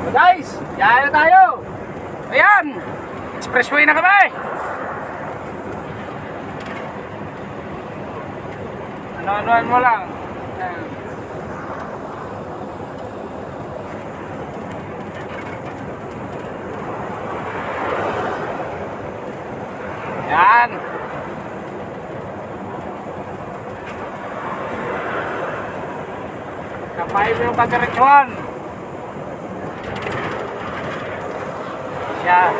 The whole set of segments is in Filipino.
Guys, yayan na tayo. Ayan, expressway na kami. Ano-anoan mo lang. Ayan. Yan. Kapay mo yung pagdireksyon. Siya.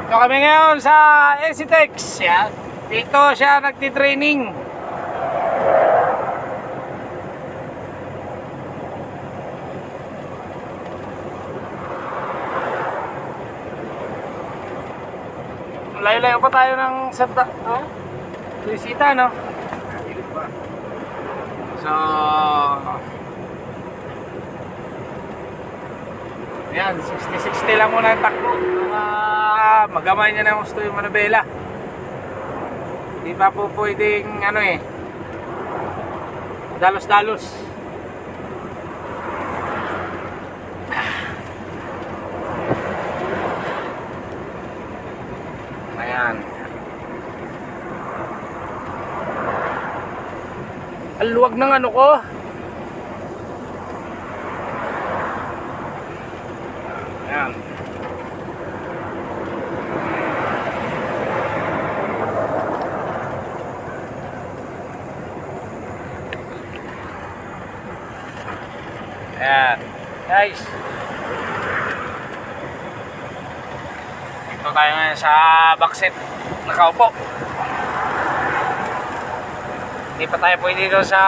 Ito kami ngayon sa Exitex. Yan. Dito siya nagtitraining. Layo-layo pa tayo ng Santa Luisita, no? So ayan, 60-60 lang muna ang takbo. Magamay niya ng gusto yung Manobela. Di pa po pwedeng dalos-dalos. Ayan. Ang luwag ng ano ko. Ayan. Ayan. Guys. Dito tayo ngayon sa backseat. Nakaupo. Hindi pa tayo pwede dito sa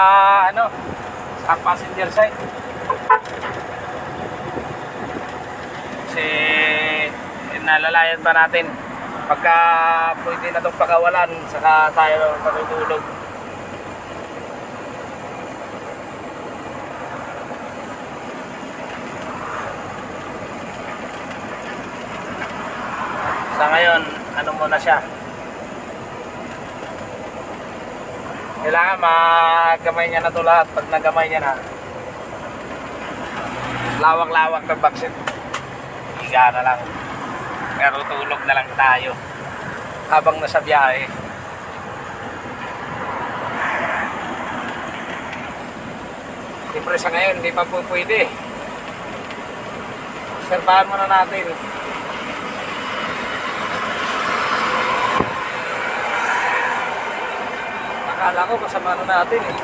sa passenger side. Kasi nalalayan pa natin. Pagka pwede na itong pakawalan, saka tayo matutulog. Sa ngayon, ano muna siya? Kailangan magamay niya na ito lahat. Pag nagamay niya na, lawak-lawak ng backseat. Higa na lang. Pero tulog na lang tayo habang nasa biyahe. Siyempre sa ngayon, hindi pa po pwede. Obserbahan muna natin. Akala ko kasama na natin eh.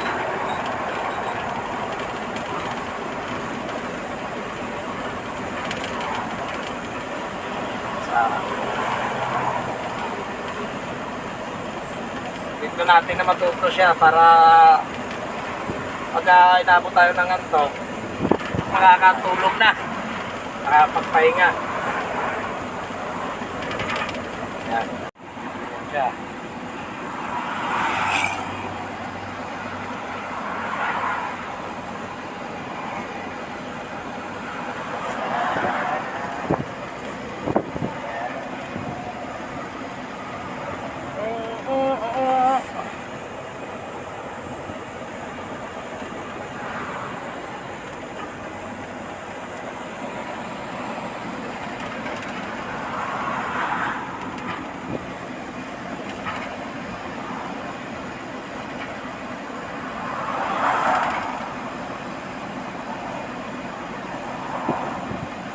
Dito natin na matuto siya para pagka inabot tayo ng antok, makakatulog na, nakapagpahinga. Yan. Yan siya.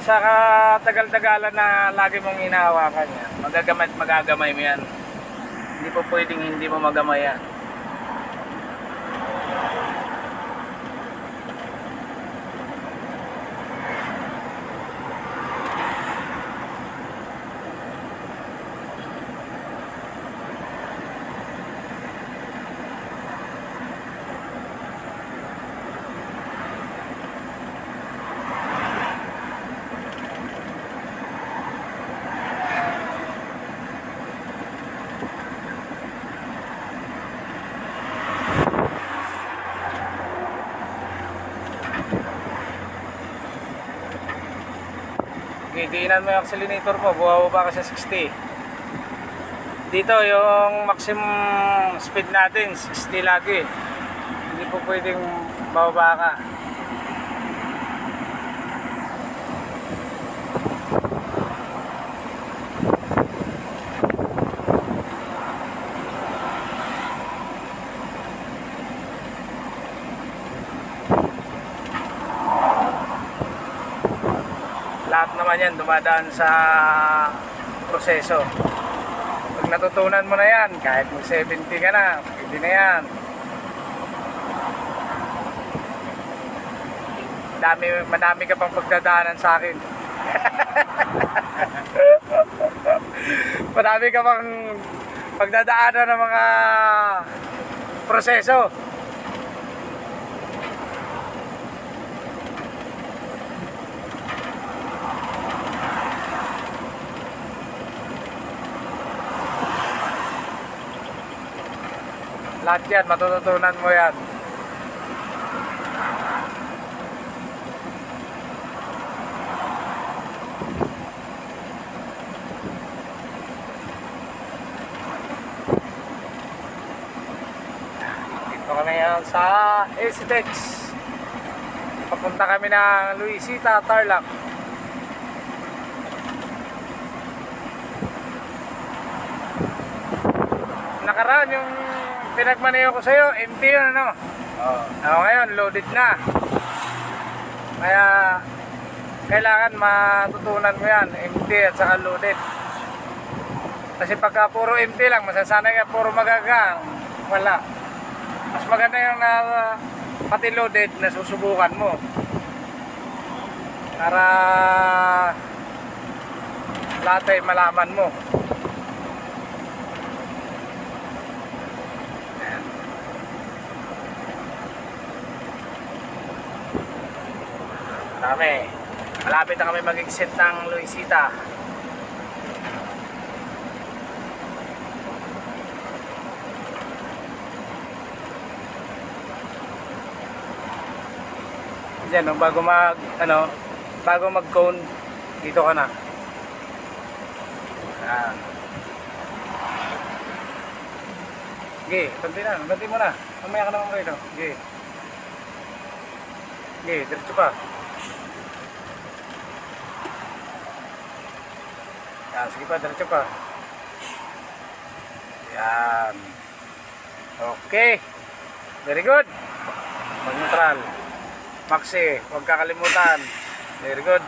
Sa tagal-tagalan na lagi mong hinahawakan yan, magagamay mo yan. Hindi po pwedeng hindi mo magamay yan. diinan mo yung accelerator mo, buwaba ka sa 60. Dito yung maximum speed natin 60 lagi. Hindi po pwedeng bababa ka. Lahat naman yan dumadaan sa proseso. Pag natutunan mo na yan, kahit mag 70 ka na, pwede na yan. Madami ka pang pagdadaanan sa akin. Madami ka pang pagdadaanan ng mga proseso. Lahat yan, matututunan mo yan. Dito kami yan sa Acitex. Papunta kami ng Luisita, Tarlac. Nakaraan yung pinagmaneho ko sa'yo, empty yun, ano? Oo. Ngayon, loaded na. Kaya, kailangan matutunan mo yan, empty at saka loaded. Kasi pagka puro empty lang, masasanay ka puro magagang, wala. Mas maganda yung pati loaded na susubukan mo. Para lahat ay malaman mo. Kami, malapit na kami mag-exit ng Luisita. Diyan, no, bago mag-cone, dito ka na. Ayan. Okay, konti mo na. Mamaya ka naman rito. Okay. Okay, diretso pa. Yan, sige pa, diretso pa. Yan. Okay. Very good. Mag-neutral. Maxi, huwag kakalimutan. Very good.